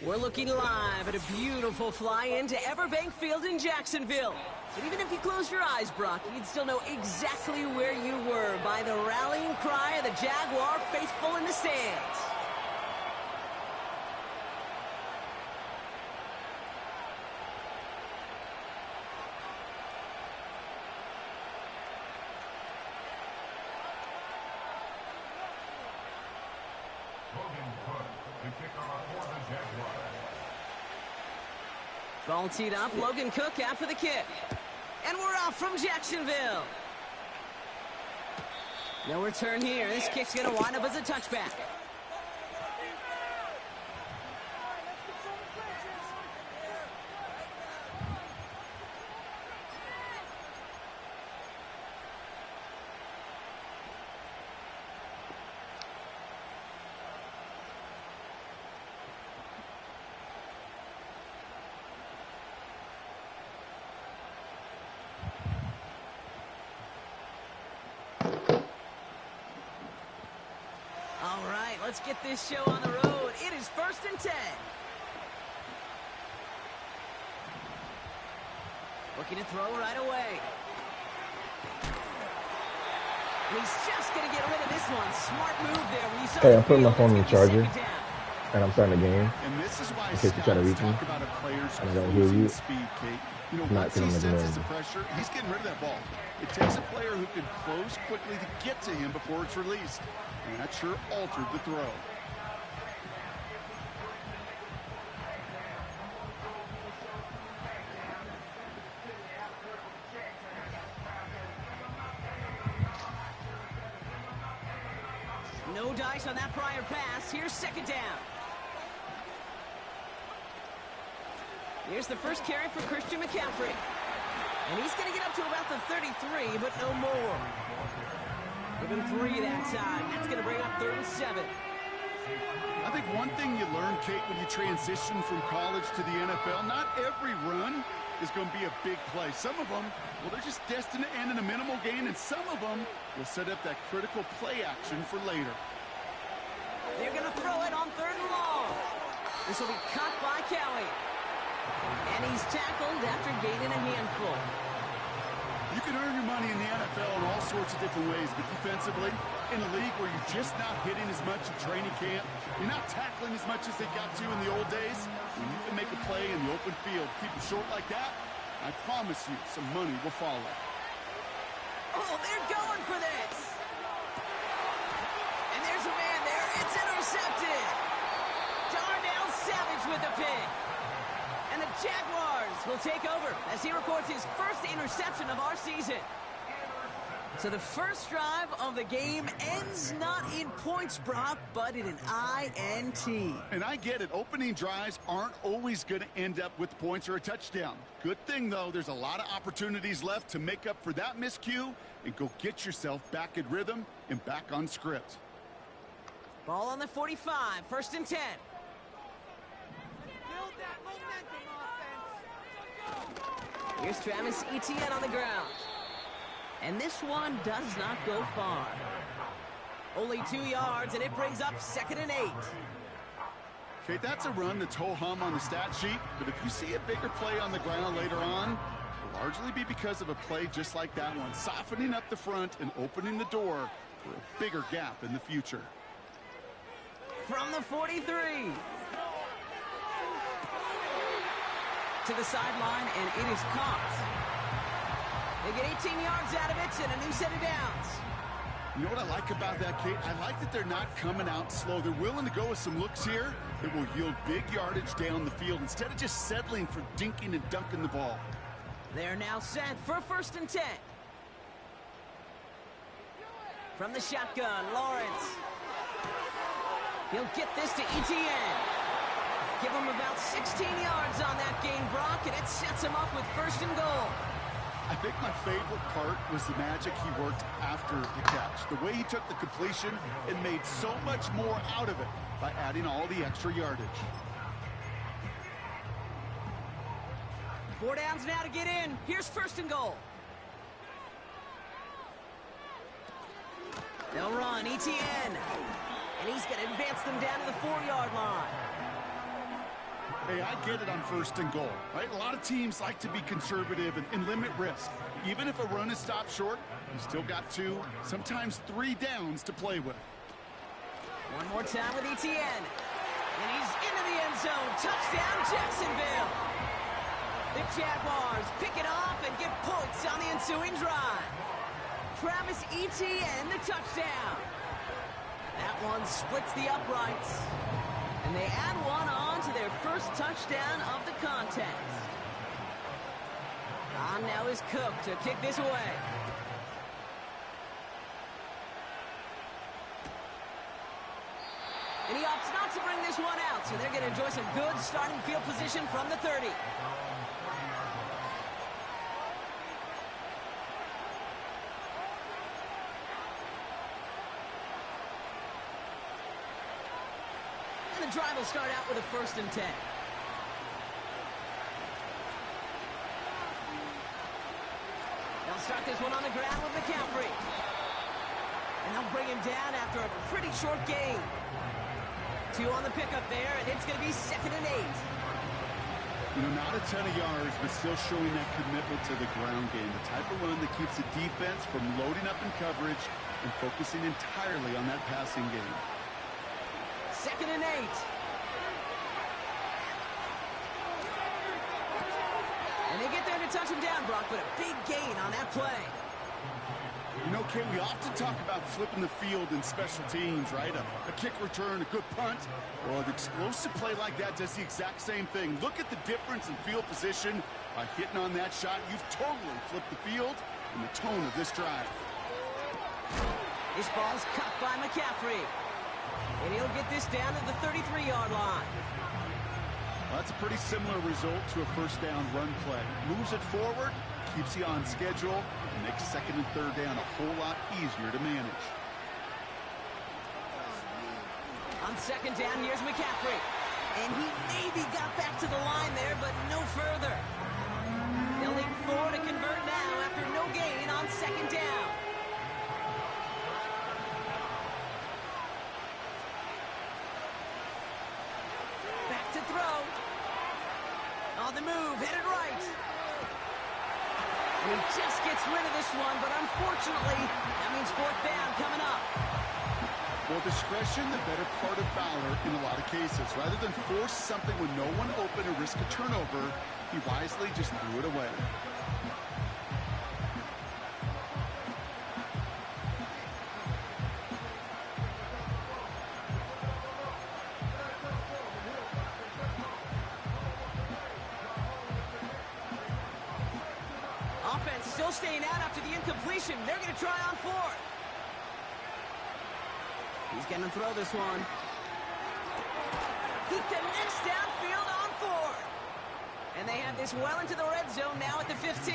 We're looking live at a beautiful fly-in to Everbank Field in Jacksonville. But even if you close your eyes, Brock, you'd still know exactly where you were by the rallying cry of the Jaguar faithful in the stands. Ball teed up, Logan Cook after the kick. And we're off from Jacksonville. No return here. This kick's going to wind up as a touchback. Let's get this show on the road. It is 1st and 10. Looking to throw right away. And he's just going to get rid of this one. Smart move there. When you saw hey, I'm putting my phone on the charger, and I'm starting the game. And this is why in case you try to reach me, and I don't hear you. Speed, Kate. You know, Not once he senses the pressure, he's getting rid of that ball. It takes a player who can close quickly to get to him before it's released. And that sure altered the throw. No dice on that prior pass. Here's 2nd down. Here's the first carry for Christian McCaffrey. And he's going to get up to about the 33, but no more. Give him 3 that time. That's going to bring up 3rd and 7. I think one thing you learn, Kate, when you transition from college to the NFL, not every run is going to be a big play. Some of them, well, they're just destined to end in a minimal gain, and some of them will set up that critical play action for later. They're going to throw it on 3rd and long. This will be caught by Kelly. And he's tackled after gaining a handful. You can earn your money in the NFL in all sorts of different ways, but defensively, in a league where you're just not hitting as much in training camp, you're not tackling as much as they got to in the old days, when you can make a play in the open field, keep them short like that, I promise you some money will follow. Oh, they're going for this. And there's a man there. It's intercepted. Darnell Savage with the pick. And the Jaguars will take over as he records his first interception of our season. So the first drive of the game ends not in points, Brock, but in an INT. And I get it. Opening drives aren't always going to end up with points or a touchdown. Good thing, though, there's a lot of opportunities left to make up for that miscue and go get yourself back in rhythm and back on script. Ball on the 45, 1st and 10. Here's Travis Etienne on the ground. And this one does not go far. Only 2 yards, and it brings up 2nd and 8. Okay, that's a run that's ho-hum on the stat sheet, but if you see a bigger play on the ground later on, it'll largely be because of a play just like that one, softening up the front and opening the door for a bigger gap in the future. From the 43. To the sideline, and it is caught. They get 18 yards out of it and a new set of downs. You know what I like about that, Kate? I like that they're not coming out slow. They're willing to go with some looks here that will yield big yardage down the field instead of just settling for dinking and dunking the ball. They're now set for 1st and 10. From the shotgun, Lawrence. He'll get this to Etienne. Give him about 16 yards on that gain, Brock, and it sets him up with 1st and goal. I think my favorite part was the magic he worked after the catch. The way he took the completion and made so much more out of it by adding all the extra yardage. 4 downs now to get in. Here's 1st and goal. They'll run, Etienne. And he's going to advance them down to the 4-yard line. Hey, I get it on 1st and goal, right? A lot of teams like to be conservative and limit risk. Even if a run is stopped short, you still got 2, sometimes 3 downs to play with. One more time with Etienne. And he's into the end zone. Touchdown, Jacksonville. The Jaguars pick it off and get points on the ensuing drive. Travis Etienne, the touchdown. That one splits the uprights. And they add one on to their first touchdown of the contest. On now is Cook to kick this away. And he opts not to bring this one out, so they're going to enjoy some good starting field position from the 30. And the drive will start out with a 1st and 10. They'll start this one on the ground with McCaffrey. And they'll bring him down after a pretty short gain. 2 on the pickup there, and it's going to be 2nd and 8. You know, not a ton of yards, but still showing that commitment to the ground game. The type of run that keeps the defense from loading up in coverage and focusing entirely on that passing game. 2nd and 8. And they get there to touch him down, Brock, but a big gain on that play. You know, Kay, we often talk about flipping the field in special teams, right? A kick return, a good punt. Well, an explosive play like that does the exact same thing. Look at the difference in field position. By hitting on that shot, you've totally flipped the field and the tone of this drive. This ball's cut by McCaffrey. And he'll get this down to the 33-yard line. Well, that's a pretty similar result to a 1st down run play. Moves it forward, keeps you on schedule, and makes 2nd and 3rd down a whole lot easier to manage. On 2nd down, here's McCaffrey. And he maybe got back to the line there, but no further. They'll need 4 to convert now after no gain on 2nd down. Back to throw. On the move, headed right. And he just gets rid of this one, but unfortunately, that means 4th down coming up. Well, discretion, the better part of valor in a lot of cases. Rather than force something with no one open or risk a turnover, he wisely just threw it away. Offense still staying out after the incompletion. They're going to try on 4th. He's going to throw this one. He connects downfield on 4th. And they have this well into the red zone now at the 15.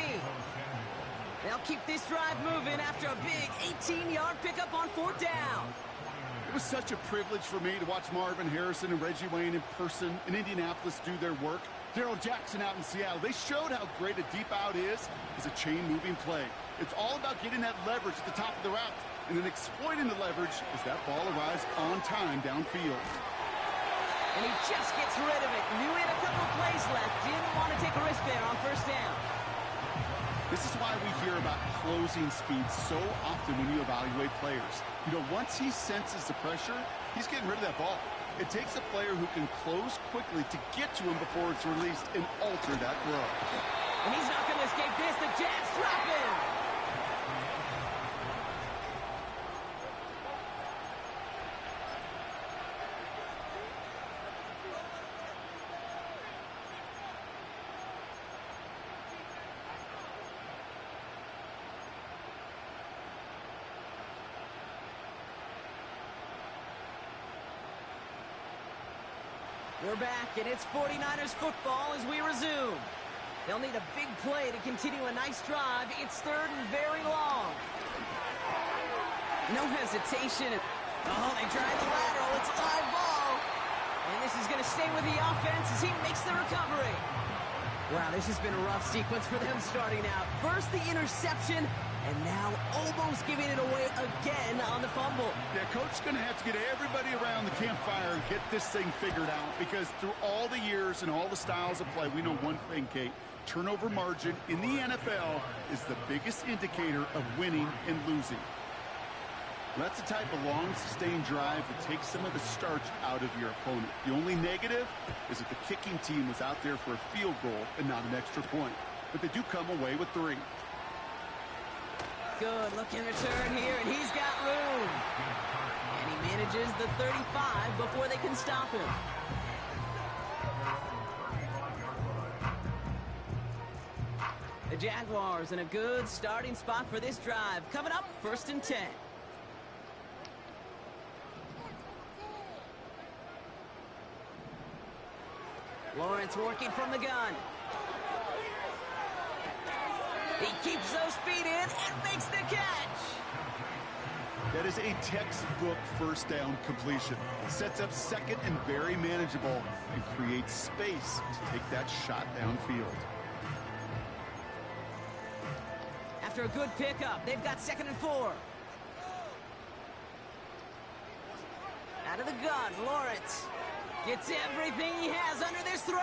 They'll keep this drive moving after a big 18-yard pickup on 4th down. It was such a privilege for me to watch Marvin Harrison and Reggie Wayne in person in Indianapolis do their work. Darrell Jackson out in Seattle. They showed how great a deep out is as a chain-moving play. It's all about getting that leverage at the top of the route and then exploiting the leverage as that ball arrives on time downfield. And he just gets rid of it. Knew he had a couple of plays left. Didn't want to take a risk there on 1st down. This is why we hear about closing speed so often when you evaluate players. You know, once he senses the pressure, he's getting rid of that ball. It takes a player who can close quickly to get to him before it's released and alter that throw. And he's not going to escape this. The Jets drop him. We're back, and it's 49ers football as we resume. They'll need a big play to continue a nice drive. It's 3rd and very long. No hesitation. Oh, they drive the lateral. It's a live ball. And this is going to stay with the offense as he makes the recovery. Wow, this has been a rough sequence for them starting out. First the interception, And now almost giving it away again on the fumble. Yeah, coach's going to have to get everybody around the campfire and get this thing figured out, because through all the years and all the styles of play, we know one thing, Kate. Turnover margin in the NFL is the biggest indicator of winning and losing. That's the type of long, sustained drive that takes some of the starch out of your opponent. The only negative is that the kicking team was out there for a field goal and not an extra point. But they do come away with 3. Good looking return here, and he's got room. And he manages the 35 before they can stop him. The Jaguars in a good starting spot for this drive. Coming up, 1st and 10. Lawrence working from the gun. He keeps those feet in and makes the catch. That is a textbook first down completion. It sets up second and very manageable and creates space to take that shot downfield. After a good pickup, they've got 2nd and 4. Out of the gun, Lawrence gets everything he has under this throw.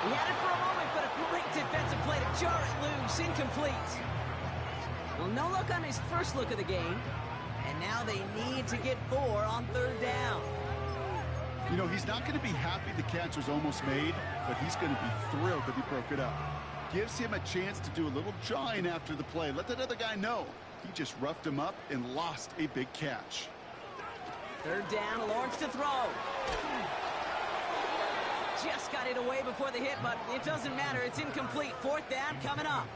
He had it for a moment, but a great defensive play to jar it loose, incomplete. Well, no look on his first look of the game, and now they need to get 4 on 3rd down. You know, he's not going to be happy the catch was almost made, but he's going to be thrilled that he broke it up. Gives him a chance to do a little jawing after the play. Let that other guy know he just roughed him up and lost a big catch. 3rd down, Lawrence to throw. Just got it away before the hit, but it doesn't matter. It's incomplete. 4th down coming up.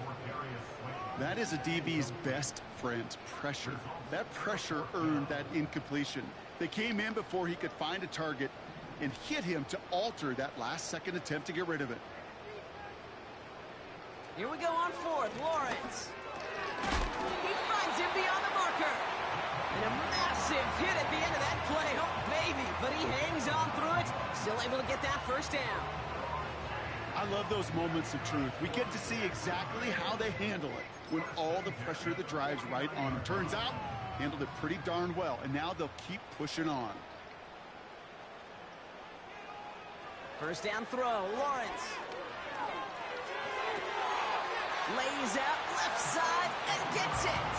That is a DB's best friend, pressure. That pressure earned that incompletion. They came in before he could find a target and hit him to alter that last-second attempt to get rid of it. Here we go on 4th. Lawrence. He finds him beyond the marker. And a massive hit at the end of that play. Oh, baby. But he hangs on through it. Still able to get that 1st down. I love those moments of truth. We get to see exactly how they handle it when all the pressure of the drive's right on them. Turns out, handled it pretty darn well. And now they'll keep pushing on. 1st down throw. Lawrence. Lays out left side and gets it.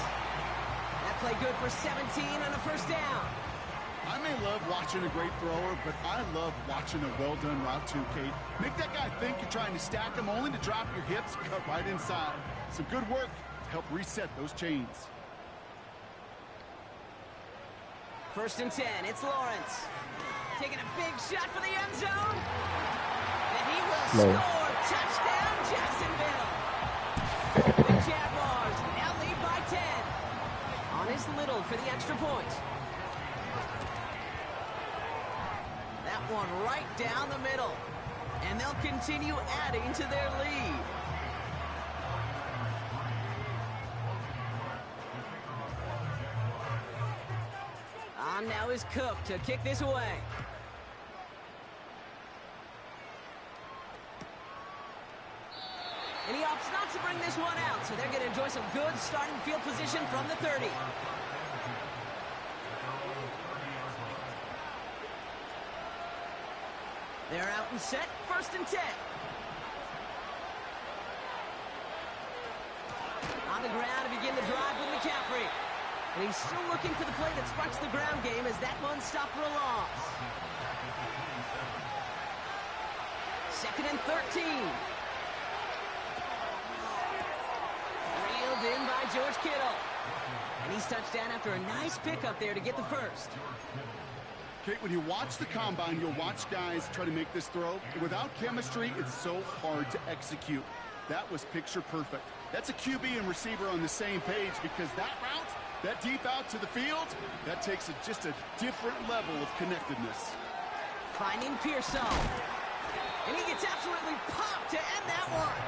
That play good for 17 and a 1st down. I may love watching a great thrower, but I love watching a well-done route too, Kate. Make that guy think you're trying to stack him, only to drop your hips and cut right inside. Some good work to help reset those chains. 1st and 10. It's Lawrence. Taking a big shot for the end zone. And he will score. Touchdown, Jacksonville. The Jaguars now lead by 10. Honest Little for the extra point. That one right down the middle. And they'll continue adding to their lead. On now is Cook to kick this away. And he opts not to bring this one out, so they're going to enjoy some good starting field position from the 30. They're out and set, 1st and 10. On the ground to begin the drive with McCaffrey. And he's still looking for the play that sparks the ground game as that one stopped for a loss. 2nd and 13. Reeled in by George Kittle. And he's touched down after a nice pickup there to get the 1st. Kate, when you watch the combine, you'll watch guys try to make this throw. Without chemistry, it's so hard to execute. That was picture perfect. That's a QB and receiver on the same page, because that route, that deep out to the field, that takes just a different level of connectedness. Finding Pearson. And he gets absolutely popped to end that one.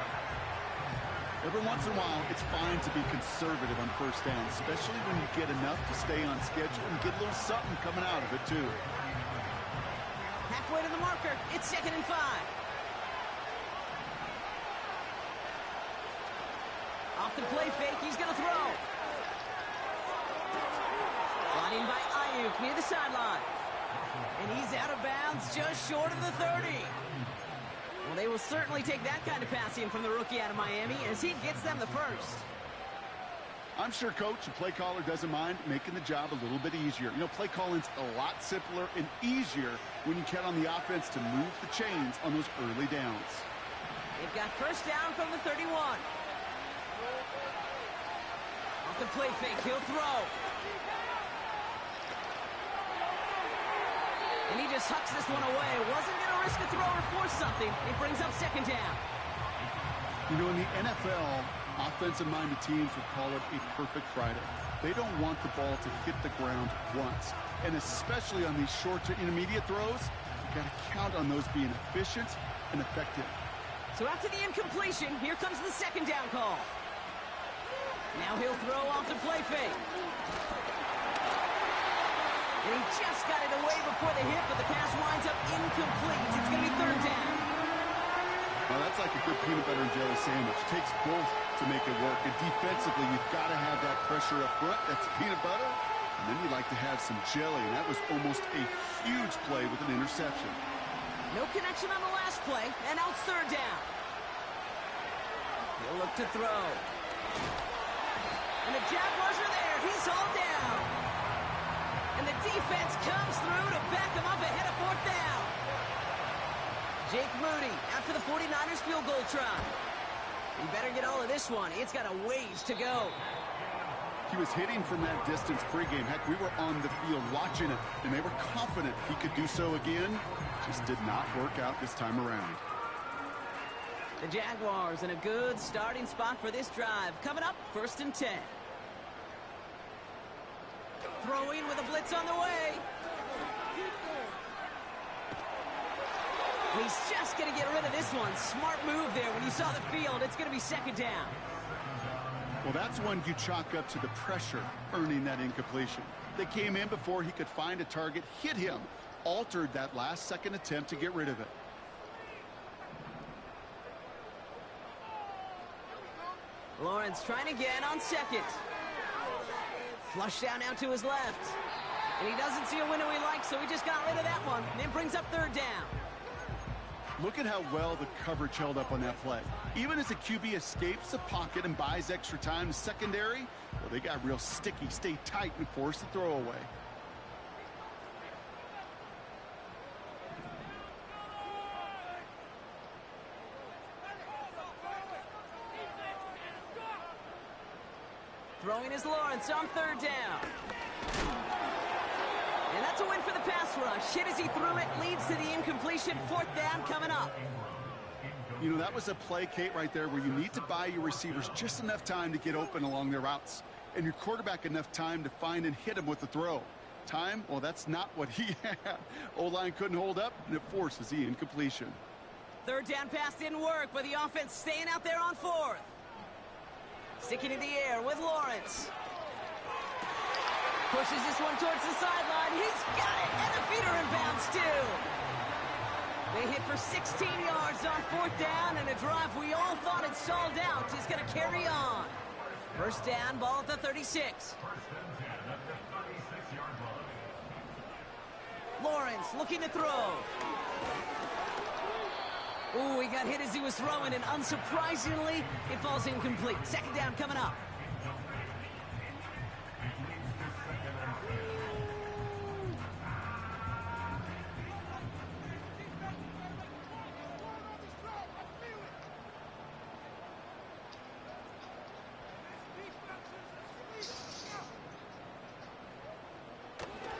Every once in a while, it's fine to be conservative on 1st down, especially when you get enough to stay on schedule and get a little something coming out of it, too. Halfway to the marker, it's 2nd and 5. Off Off the play fake, he's going to throw. Brought in by Ayuk near the sideline. And he's out of bounds just short of the 30. Well, they will certainly take that kind of passing from the rookie out of Miami as he gets them the first. I'm sure coach and play caller doesn't mind making the job a little bit easier. You know, play calling's a lot simpler and easier when you count on the offense to move the chains on those early downs. They've got first down from the 31. Off the play fake, he'll throw. And he just hucks this one away. Wasn't going to risk a throw or force something. It brings up second down. You know, in the NFL, offensive-minded teams would call it a perfect Friday. They don't want the ball to hit the ground once. And especially on these short to intermediate throws, you've got to count on those being efficient and effective. So after the incompletion, here comes the second down call. Now he'll throw off the play fake. And he just got it away before the hit, but the pass winds up incomplete. It's going to be third down. Well, that's like a good peanut butter and jelly sandwich. It takes both to make it work. And defensively, you've got to have that pressure up front. That's peanut butter. And then you like to have some jelly. And that was almost a huge play with an interception. No connection on the last play, and now it's third down. He'll look to throw. And the Jaguars are there. He's hauled down. And the defense comes through to back him up ahead of fourth down. Jake Moody after the 49ers field goal try. He better get all of this one. It's got a ways to go. He was hitting from that distance pregame. Heck, we were on the field watching it, and they were confident he could do so again. Just did not work out this time around. The Jaguars in a good starting spot for this drive. Coming up, 1st and 10. Throwing with a blitz on the way. He's just going to get rid of this one. Smart move there. When you saw the field, it's going to be second down. Well, that's one you chalk up to the pressure earning that incompletion. They came in before he could find a target, hit him, altered that last-second attempt to get rid of it. Lawrence trying again on second. Flush down now to his left. And he doesn't see a window he likes, so he just got rid of that one. And it brings up third down. Look at how well the coverage held up on that play. Even as the QB escapes the pocket and buys extra time, the secondary, well, they got real sticky, stay tight, and force the throw away. Throwing is Lawrence on third down. And that's a win for the pass rush. Hit as he threw it, leads to the incompletion. Fourth down coming up. You know, that was a play, Kate, right there where you need to buy your receivers just enough time to get open along their routes. And your quarterback enough time to find and hit him with the throw. Time, well, that's not what he had. O-line couldn't hold up, and it forces the incompletion. Third down pass didn't work, but the offense staying out there on fourth. Sticking in the air with Lawrence. Pushes this one towards the sideline. He's got it, and the feet are in bounds, too. They hit for 16 yards on fourth down, and a drive we all thought had stalled out is going to carry on. First down, ball at the 36. Lawrence looking to throw. Ooh, he got hit as he was throwing, and unsurprisingly, it falls incomplete. Second down coming up.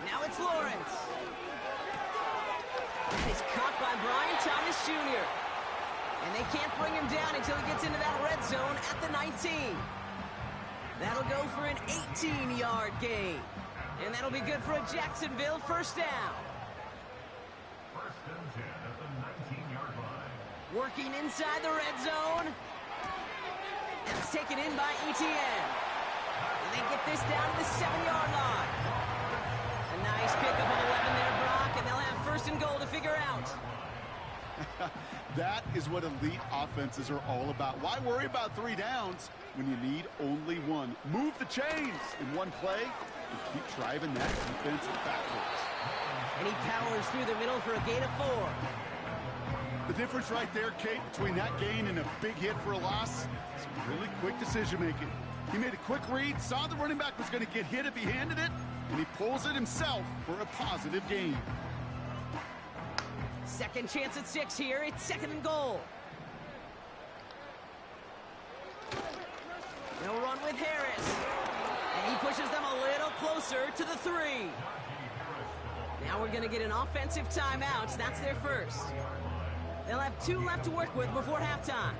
Now it's Lawrence. He's caught by Brian Thomas Jr. And they can't bring him down until he gets into that red zone at the 19. That'll go for an 18-yard gain. And that'll be good for a Jacksonville first down. First and 10 at the 19-yard line. Working inside the red zone. And it's taken in by Etienne. And they get this down to the 7-yard line. A nice pickup of 11 there, Brock, and they'll have first and goal to figure out. That is what elite offenses are all about. Why worry about 3 downs when you need only one. Move the chains in one play and keep driving that defense backwards. And he powers through the middle for a gain of 4. The difference right there, Kate, between that gain and a big hit for a loss is really quick decision-making. He made a quick read, saw the running back was going to get hit if he handed it, and he pulls it himself for a positive gain. Second chance at 6 here. It's 2nd and goal. They'll run with Harris. And he pushes them a little closer to the 3. Now we're going to get an offensive timeout. That's their first. They'll have 2 left to work with before halftime.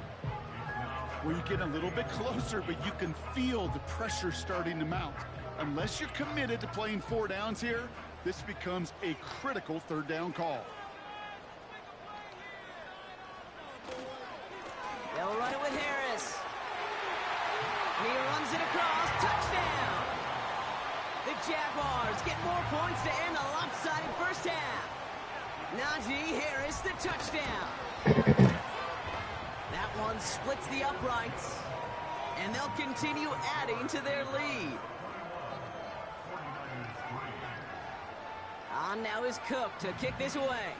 Well, you get a little bit closer, but you can feel the pressure starting to mount. Unless you're committed to playing 4 downs here, this becomes a critical 3rd down call. They'll run it with Harris. And he runs it across. Touchdown! The Jaguars get more points to end a lopsided first half. Najee Harris, the touchdown. That one splits the uprights. And they'll continue adding to their lead. On now is Cook to kick this away.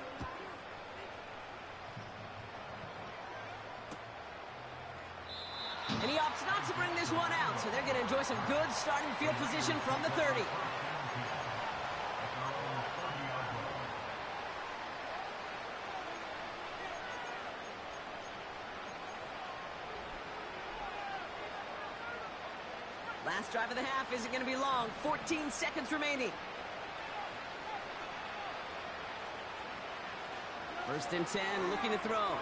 And he opts not to bring this one out, so they're going to enjoy some good starting field position from the 30. Last drive of the half isn't going to be long. 14 seconds remaining. 1st and 10, looking to throw.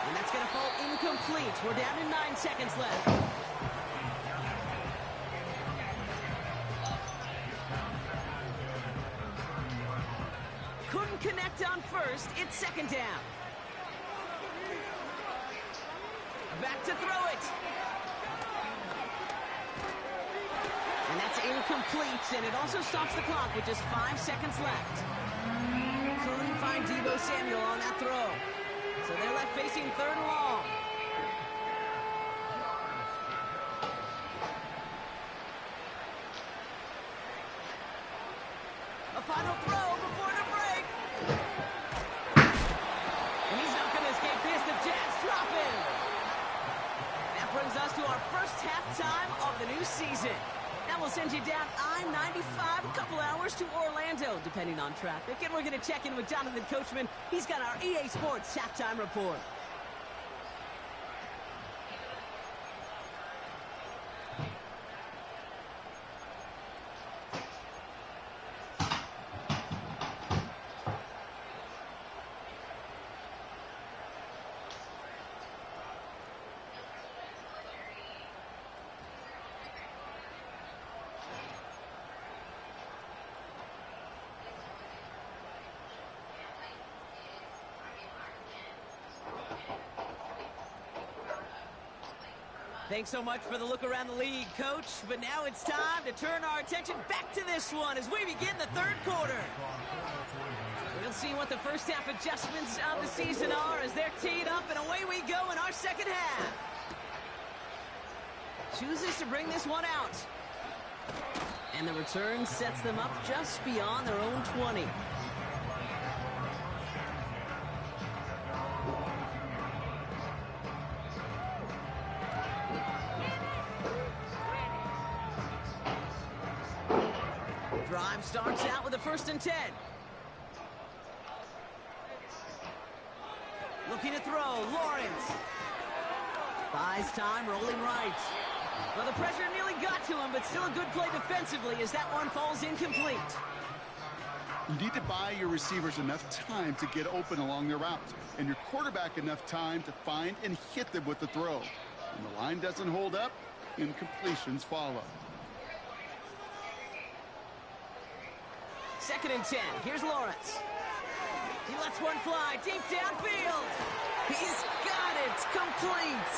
And that's going to fall incomplete. We're down to 9 seconds left. Couldn't connect on 1st. It's 2nd down. Back to throw it. And that's incomplete, and it also stops the clock with just 5 seconds left. Couldn't find Deebo Samuel on that throw. So they're left facing 3rd and long. A final throw before the break. And he's not going to escape this. The Jets drop him. That brings us to our first halftime of the new season. That will send you down I-95 a couple hours to Orlando, depending on traffic. And we're going to check in with Jonathan Coachman. He's got our EA Sports halftime report. Thanks so much for the look around the league, Coach. But now it's time to turn our attention back to this one as we begin the 3rd quarter. We'll see what the first half adjustments of the season are as they're teed up, and away we go in our 2nd half. Chooses to bring this one out. And the return sets them up just beyond their own 20. Drive starts out with a 1st and 10. Looking to throw, Lawrence. Buys time, rolling right. Well, the pressure nearly got to him, but still a good play defensively as that one falls incomplete. You need to buy your receivers enough time to get open along their routes, and your quarterback enough time to find and hit them with the throw. When the line doesn't hold up, incompletions follow. 2nd and 10. Here's Lawrence. He lets one fly deep downfield. He's got it. Complete.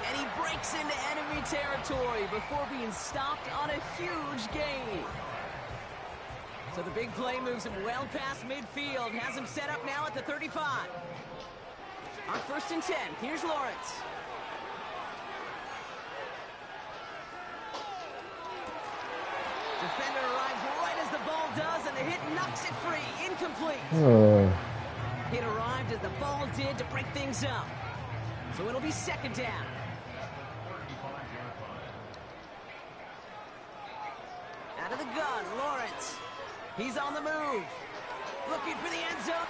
And he breaks into enemy territory before being stopped on a huge gain. So the big play moves him well past midfield. Has him set up now at the 35. Our 1st and 10. Here's Lawrence. Defender arrives right as the ball does, and the hit knocks it free. Incomplete. It arrived as the ball did to break things up. So it'll be second down. Out of the gun, Lawrence. He's on the move. Looking for the end zone.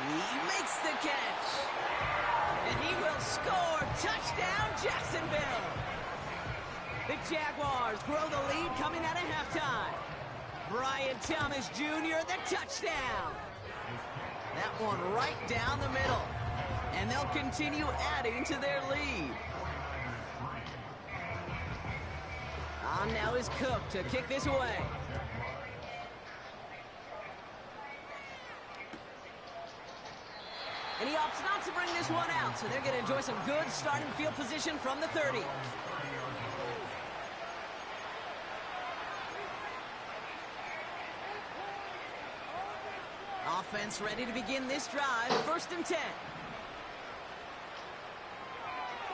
He makes the catch. And he will score. Touchdown, Jacksonville. The Jaguars grow the lead coming out of halftime. Brian Thomas Jr., the touchdown. That one right down the middle. And they'll continue adding to their lead. On now is Cook to kick this away. And he opts not to bring this one out, so they're going to enjoy some good starting field position from the 30. Offense ready to begin this drive. 1st and 10.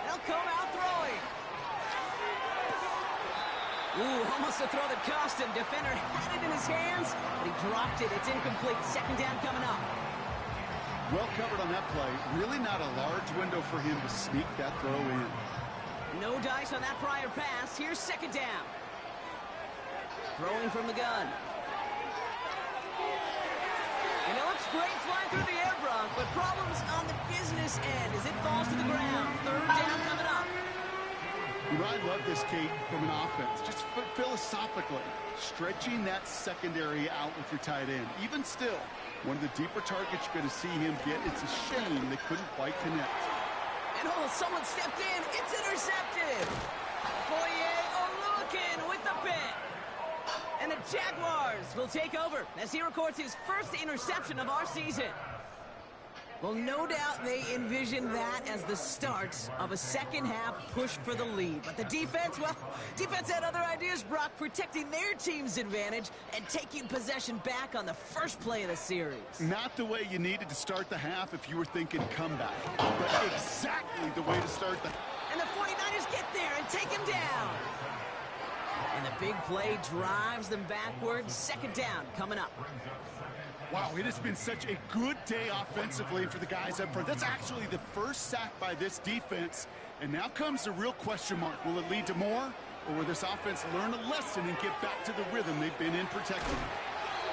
They'll come out throwing. Ooh, almost a throw that cost him. Defender had it in his hands, but he dropped it. It's incomplete. Second down coming up. Well covered on that play. Really not a large window for him to sneak that throw in. No dice on that prior pass. Here's second down. Throwing from the gun. And it looks great flying through the air, Bronk, but problems on the business end as it falls to the ground. Third down coming up. You know, I love this, Kate, from an offense. Just philosophically, stretching that secondary out with your tight end. Even still, one of the deeper targets you're going to see him get. It's a shame they couldn't quite connect. And someone stepped in. It's intercepted. Foye Oluokun with the pick. And the Jaguars will take over as he records his first interception of our season. Well, no doubt they envision that as the start of a second-half push for the lead. But the defense, well, defense had other ideas, Brock, protecting their team's advantage and taking possession back on the first play of the series. Not the way you needed to start the half if you were thinking comeback, but exactly the way to start the... And the 49ers get there and take him down. And the big play drives them backwards. Second down coming up. Wow, it has been such a good day offensively for the guys up front. That's actually the first sack by this defense. And now comes the real question mark. Will it lead to more? Or will this offense learn a lesson and get back to the rhythm they've been in protecting?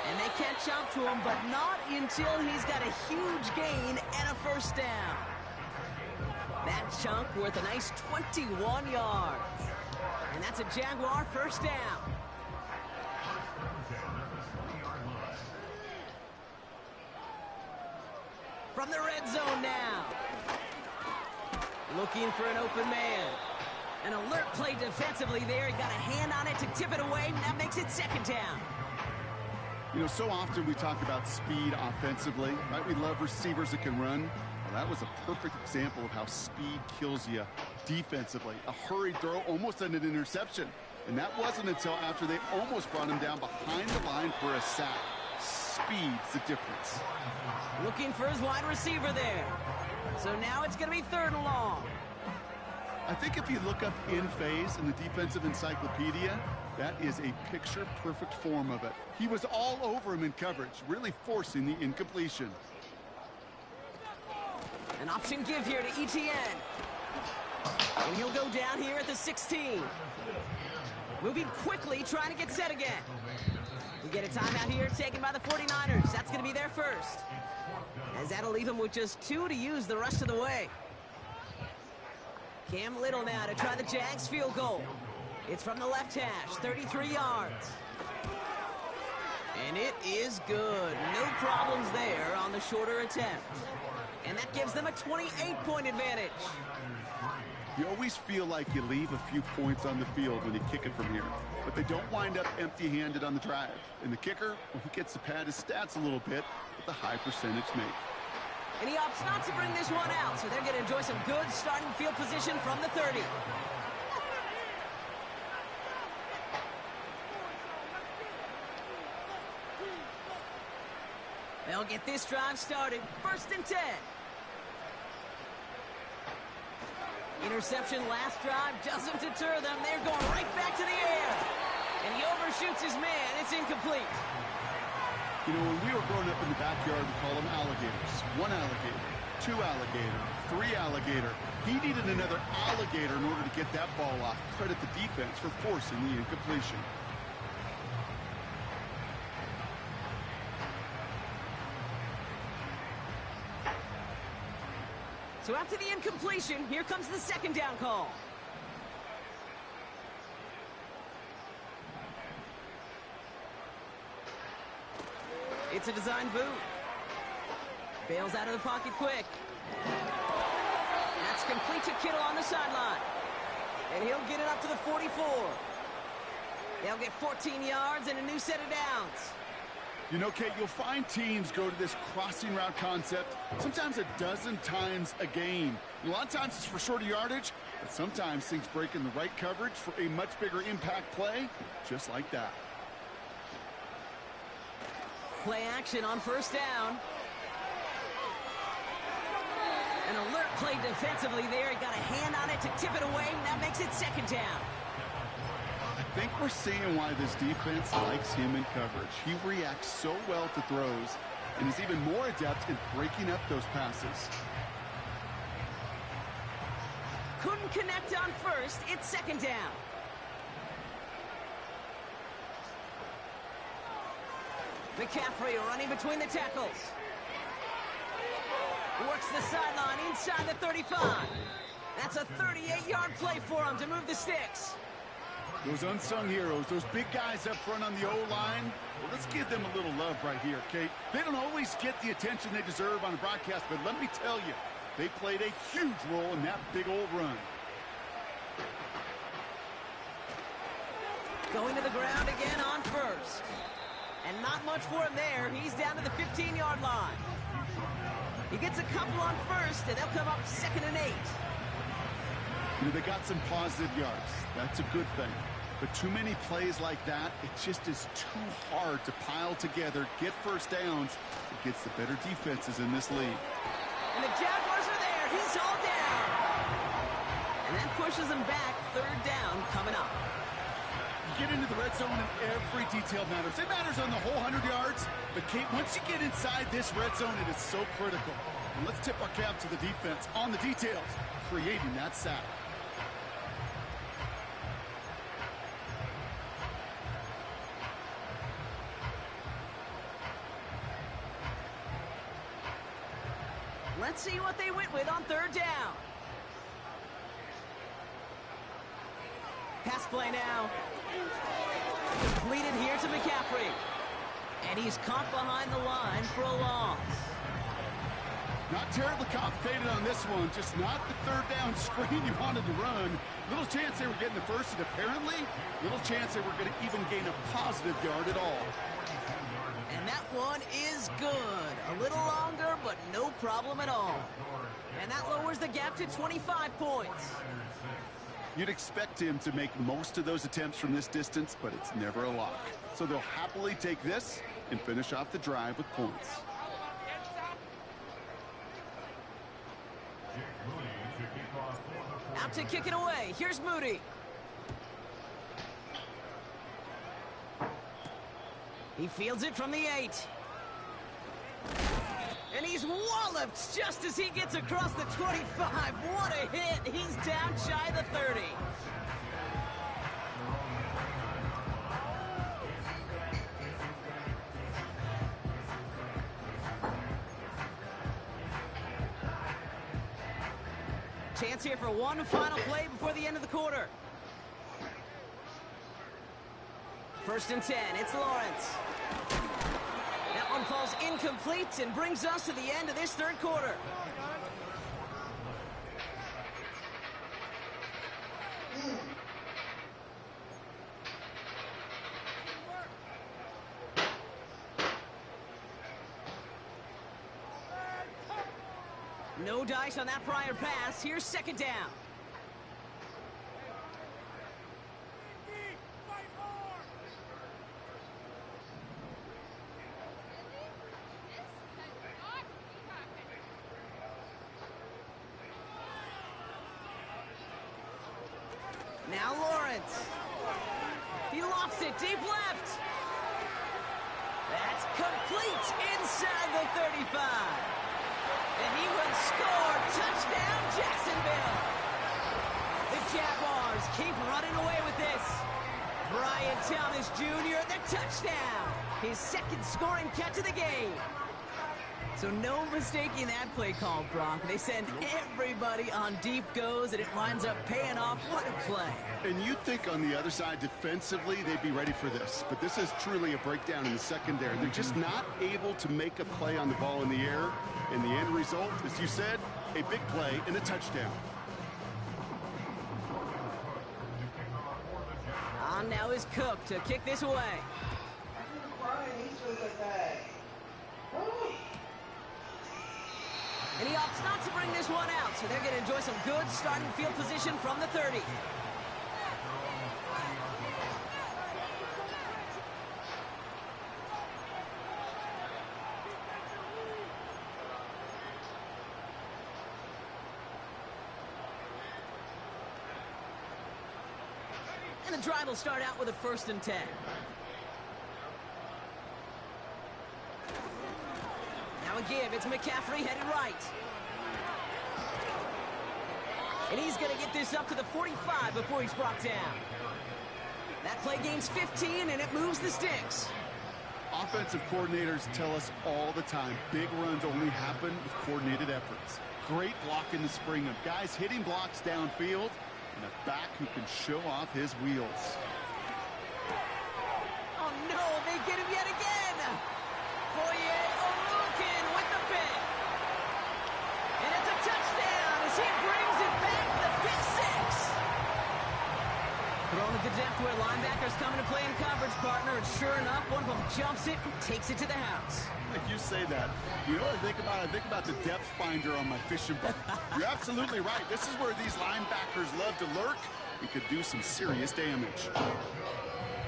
And they catch up to him, but not until he's got a huge gain and a first down. That chunk worth a nice 21 yards. And that's a Jaguar first down. From the red zone now. Looking for an open man. An alert play defensively there. He got a hand on it to tip it away. And that makes it second down. You know, so often we talk about speed offensively, right? We love receivers that can run. Well, that was a perfect example of how speed kills you defensively. A hurried throw, almost an interception. And that wasn't until after they almost brought him down behind the line for a sack. Speed's the difference. Looking for his wide receiver there. So now it's going to be 3rd and long. I think if you look up in phase in the defensive encyclopedia, that is a picture-perfect form of it. He was all over him in coverage, really forcing the incompletion. An option give here to ETN. And he'll go down here at the 16. Moving quickly, trying to get set again. We get a timeout here taken by the 49ers. That's going to be their first. As that'll leave him with just 2 to use the rest of the way. Cam Little now to try the Jags field goal. It's from the left hash, 33 yards. And it is good. No problems there on the shorter attempt. And that gives them a 28-point advantage. You always feel like you leave a few points on the field when you kick it from here. But they don't wind up empty-handed on the drive. And the kicker, well, he gets to pad his stats a little bit with a high percentage make. And he opts not to bring this one out, so they're going to enjoy some good starting field position from the 30. They'll get this drive started. 1st and 10. Interception last drive doesn't deter them. They're going right back to the air. And he overshoots his man incomplete. You know, when we were growing up in the backyard, we call them alligators. 1 alligator, 2 alligator, 3 alligator. He needed another alligator in order to get that ball off. Credit the defense for forcing the incompletion. So after the incompletion, here comes the second down call. It's a design boot. Bails out of the pocket quick. That's complete to Kittle on the sideline. And he'll get it up to the 44. They'll get 14 yards and a new set of downs. You know, Kate, you'll find teams go to this crossing route concept sometimes a dozen times a game. A lot of times it's for shorter yardage, but sometimes things break in the right coverage for a much bigger impact play, just like that. Play action on first down. An alert play defensively there. He got a hand on it to tip it away, and that makes it second down. I think we're seeing why this defense likes him in coverage. He reacts so well to throws and is even more adept in breaking up those passes. Couldn't connect on first. It's second down. McCaffrey running between the tackles. Works the sideline inside the 35. That's a 38-yard play for him to move the sticks. Those unsung heroes, those big guys up front on the O-line, well, let's give them a little love right here, Kate. They don't always get the attention they deserve on a broadcast, but let me tell you, they played a huge role in that big old run. Going to the ground again on first. And not much for him there. He's down to the 15-yard line. He gets a couple on first, and they'll come up 2nd and 8. You know, they got some positive yards. That's a good thing. But too many plays like that, it just is too hard to pile together, get first downs against the better defenses in this league. And the Jaguars are there. He's all down. And that pushes him back. 3rd down coming up. You get into the red zone and every detail matters. It matters on the whole 100 yards. But, Kate, once you get inside this red zone, it is so critical. And let's tip our cap to the defense on the details, creating that sack. Let's see what they went with on 3rd down. Pass play now. Completed here to McCaffrey. And he's caught behind the line for a loss. Not terribly complicated on this one. Just not the 3rd down screen you wanted to run. Little chance they were getting the first, and apparently, little chance they were going to even gain a positive yard at all. And that one is good. A little longer, but no problem at all. And that lowers the gap to 25 points. You'd expect him to make most of those attempts from this distance, but it's never a lock. So they'll happily take this and finish off the drive with points. Out to kick it away. Here's Moody. He fields it from the 8. And he's walloped just as he gets across the 25. What a hit. He's down shy of the 30. Chance here for one final play before the end of the quarter. 1st and 10. It's Lawrence. That one falls incomplete and brings us to the end of this 3rd quarter. No dice on that prior pass. Here's 2nd down. Now Lawrence. He lofts it deep left. It's inside the 35. And he will score. Touchdown, Jacksonville. The Jaguars keep running away with this. Brian Thomas Jr., the touchdown. His second scoring catch of the game. So no mistaking that play call, Bronk. They send everybody on deep goes, and it winds up paying off. What a play. And you'd think on the other side, defensively, they'd be ready for this. But this is truly a breakdown in the secondary. They're just not able to make a play on the ball in the air. And the end result, as you said, a big play and a touchdown. On now is Cook to kick this away. And he opts not to bring this one out, so they're going to enjoy some good starting field position from the 30. And the drive will start out with a 1st and 10. Now a give. It's McCaffrey headed right. And he's going to get this up to the 45 before he's brought down. That play gains 15, and it moves the sticks. Offensive coordinators tell us all the time, big runs only happen with coordinated efforts. Great block in the spring of guys hitting blocks downfield, and a back who can show off his wheels. Oh, no, they get him yet again. Foye Oluokun with the pick. And it's a touchdown as he brings it back to the pick 6. Thrown at the depth where linebackers come into play in coverage, partner, and sure enough, one of them jumps it and takes it to the house. You say that. You know what I think about? I think about the depth finder on my fishing boat. You're absolutely right. This is where these linebackers love to lurk and could do some serious damage.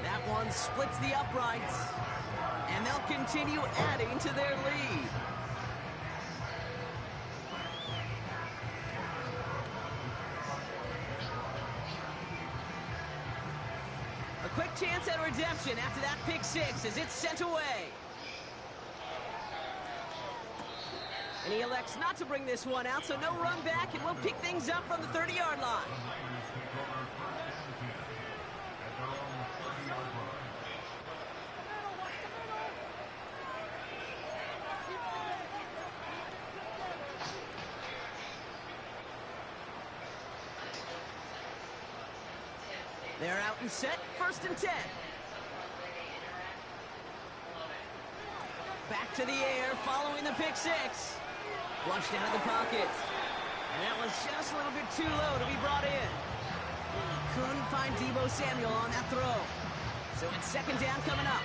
That one splits the uprights, and they'll continue adding to their lead. A quick chance at redemption after that pick 6 as it's sent away. And he elects not to bring this one out, so no run back, and we'll pick things up from the 30-yard line. They're out and set, 1st and 10. Back to the air, following the pick 6. Flushed out of the pocket. And that was just a little bit too low to be brought in. Couldn't find Deebo Samuel on that throw. So it's 2nd down coming up.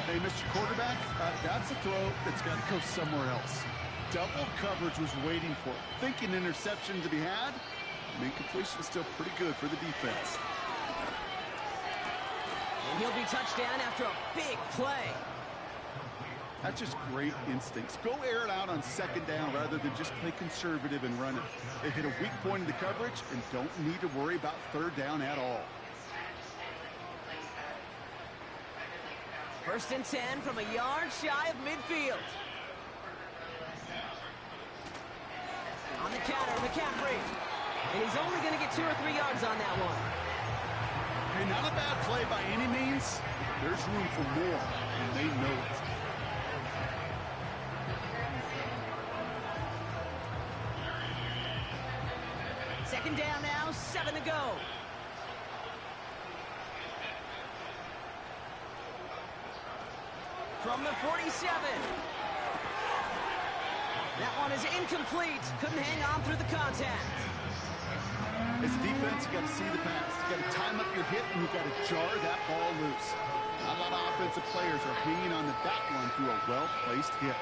Hey, Mr. Quarterback, that's a throw that's got to go somewhere else. Double coverage was waiting for it. Thinking interception to be had. I mean, completion is still pretty good for the defense. And he'll be touchdown after a big play. That's just great instincts. Go air it out on 2nd down rather than just play conservative and run it. They hit a weak point in the coverage and don't need to worry about 3rd down at all. 1st and 10 from a yard shy of midfield. On the counter, McCaffrey. And he's only going to get 2 or 3 yards on that one. Hey, not a bad play by any means. There's room for more, and they know it. Second down now, 7 to go. From the 47. That one is incomplete. Couldn't hang on through the contact. As a defense, you got to see the pass. You got to time up your hit, and you got to jar that ball loose. Not a lot of offensive players are hanging on to that one through a well-placed hit.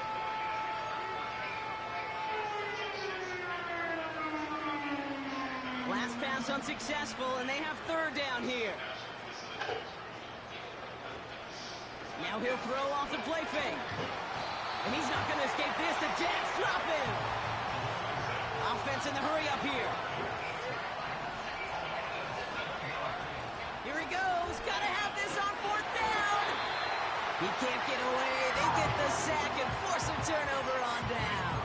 Last pass unsuccessful, and they have 3rd down here. Now he'll throw off the play fake. And he's not going to escape this. The Jets drop him. Offense in the hurry up here. Here he goes. Got to have this on 4th down. He can't get away. They get the sack and force a turnover on down.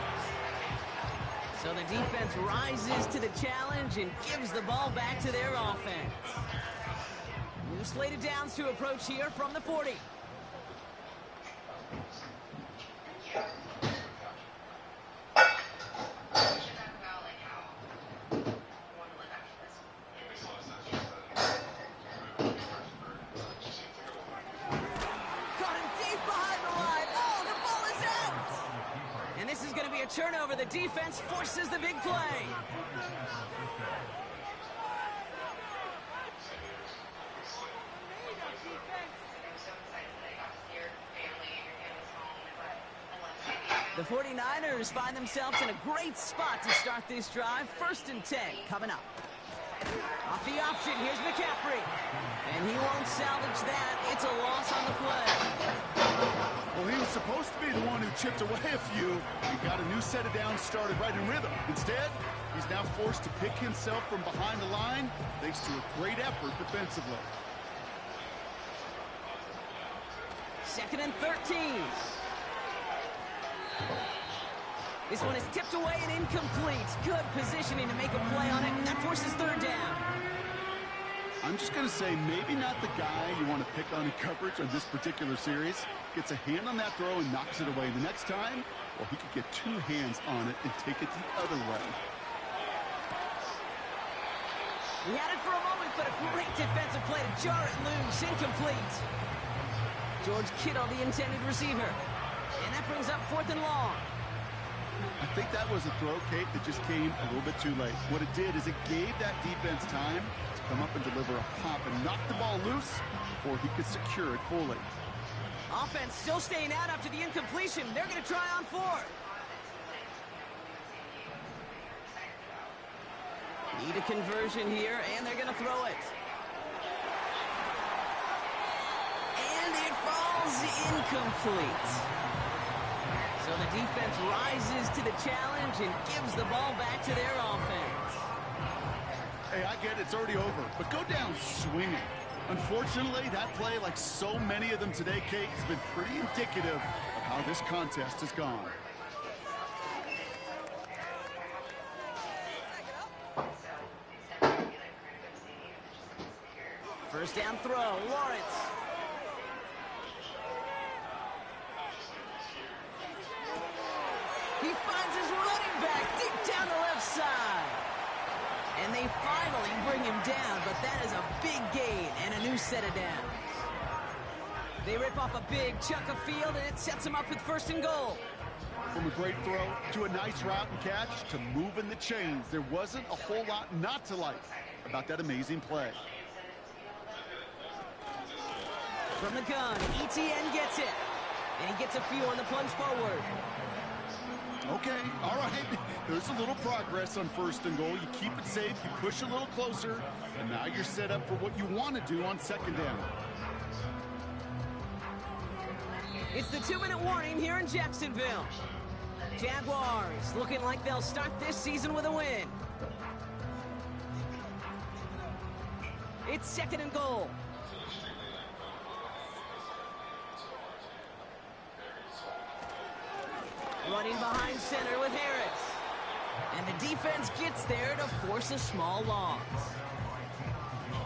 So the defense rises to the challenge and gives the ball back to their offense. New slated downs to approach here from the 40. Turnover, the defense forces the big play. The 49ers find themselves in a great spot to start this drive. 1st and 10 coming up. Off the option, here's McCaffrey. And he won't salvage that. It's a loss on the play. Well, he was supposed to be the one who chipped away a few. He got a new set of downs started right in rhythm. Instead, he's now forced to pick himself from behind the line thanks to a great effort defensively. 2nd and 13. This one is tipped away and incomplete. Good positioning to make a play on it. That forces 3rd down. I'm just going to say maybe not the guy you want to pick on in coverage on this particular series. Gets a hand on that throw and knocks it away. The next time, well, he could get 2 hands on it and take it the other way. He had it for a moment, but a great defensive play to jar it loose. Incomplete. George Kittle, the intended receiver. And that brings up 4th and long. I think that was a throw, Kate, that just came a little bit too late. What it did is it gave that defense time to come up and deliver a pop and knock the ball loose before he could secure it fully. Offense still staying out after the incompletion. They're going to try on 4th. Need a conversion here, and they're going to throw it. And it falls incomplete. So the defense rises to the challenge and gives the ball back to their offense. Hey, I get it, it's already over, but go down swinging. Unfortunately, that play, like so many of them today, Kate, has been pretty indicative of how this contest has gone. First down throw, Lawrence. He finds his running back deep down the left side. And they finally bring him down, but that is a big gain and a new set of downs. They rip off a big chunk of field, and it sets them up with 1st and goal. From a great throw to a nice route and catch to moving the chains, there wasn't a whole lot not to like about that amazing play. From the gun, ETN gets it. And he gets a few on the plunge forward. Okay, all right. There's a little progress on 1st and goal. You keep it safe, you push a little closer, and now you're set up for what you want to do on 2nd down. It's the 2-minute warning here in Jacksonville. Jaguars looking like they'll start this season with a win. It's 2nd and goal. Running behind center with Harris. And the defense gets there to force a small loss.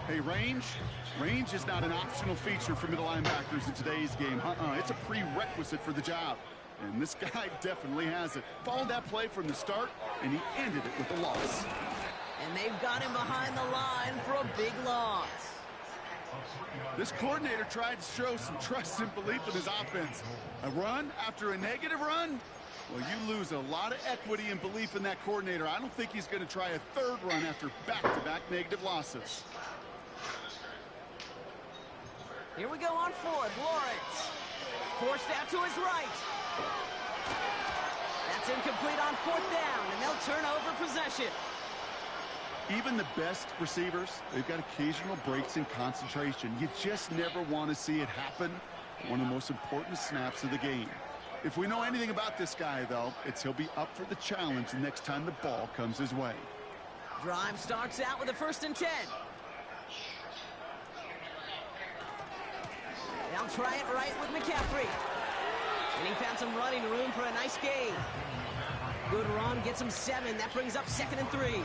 Hey, range is not an optional feature for middle linebackers in today's game. It's a prerequisite for the job. And this guy definitely has it. Followed that play from the start, and he ended it with a loss. And they've got him behind the line for a big loss. This coordinator tried to show some trust and belief in his offense. A run after a negative run? Well, you lose a lot of equity and belief in that coordinator. I don't think he's going to try a 3rd run after back-to-back negative losses. Here we go on 4th. Lawrence. Forced out to his right. That's incomplete on 4th down, and they'll turn over possession. Even the best receivers, they've got occasional breaks in concentration. You just never want to see it happen. One of the most important snaps of the game. If we know anything about this guy, though, it's he'll be up for the challenge the next time the ball comes his way. Drive starts out with a 1st and 10. They'll try it right with McCaffrey. And he found some running room for a nice gain. Good run, gets him 7. That brings up 2nd and 3.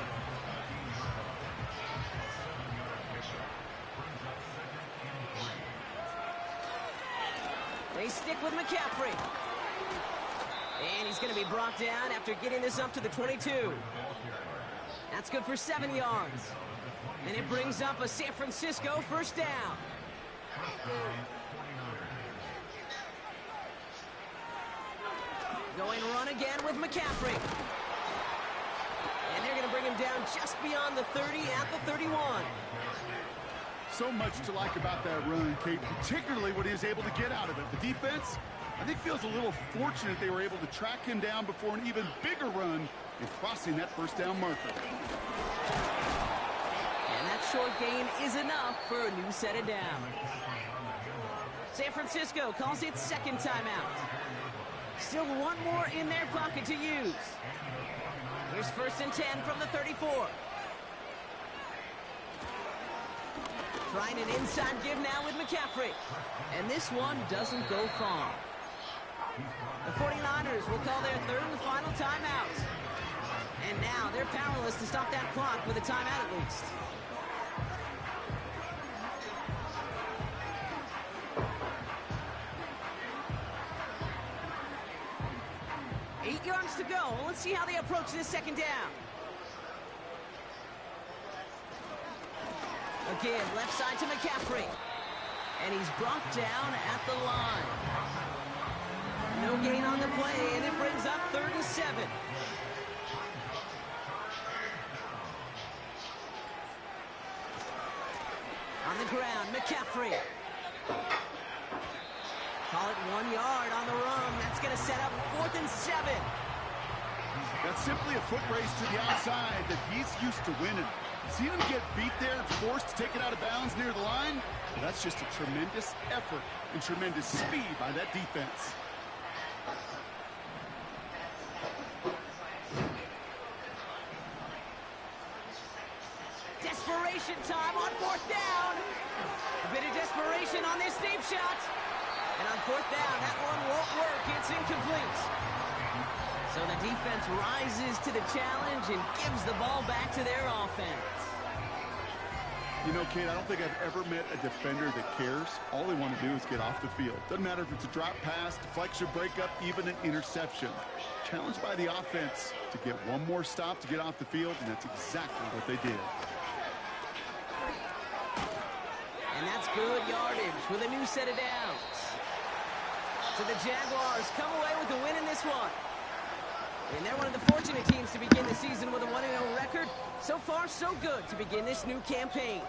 They stick with McCaffrey. And he's going to be brought down after getting this up to the 22. That's good for 7 yards. And it brings up a San Francisco first down. Going run again with McCaffrey. And they're going to bring him down just beyond the 30 at the 31. So much to like about that run, Kate, particularly what he was able to get out of it. The defense, I think, feels a little fortunate they were able to track him down before an even bigger run in crossing that first down marker. And that short gain is enough for a new set of downs. San Francisco calls it 2nd timeout. Still one more in their pocket to use. Here's 1st and 10 from the 34. Trying an inside give now with McCaffrey. And this one doesn't go far. The 49ers will call their 3rd and final timeout. And now they're powerless to stop that clock with a timeout at least. Eight yards to go. Let's see how they approach this 2nd down. Again, left side to McCaffrey. And he's brought down at the line. No gain on the play, and it brings up 3rd and 7. On the ground, McCaffrey. Call it 1 yard on the run. That's going to set up 4th and 7. That's simply a foot race to the outside that he's used to winning. Seeing him get beat there and forced to take it out of bounds near the line, well, that's just a tremendous effort and tremendous speed by that defense. Desperation time on 4th down. A bit of desperation on this deep shot. And on 4th down, that one won't work. It's incomplete. So the defense rises to the challenge and gives the ball back to their offense. You know, Kate, I don't think I've ever met a defender that cares. All they want to do is get off the field. Doesn't matter if it's a drop pass, deflection, breakup, even an interception. Challenged by the offense to get one more stop to get off the field, and that's exactly what they did. And that's good yardage with a new set of downs. So the Jaguars come away with the win in this one. And they're one of the fortunate teams to begin the season with a 1-0 record. So far, so good to begin this new campaign.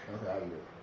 Okay, I'll do it.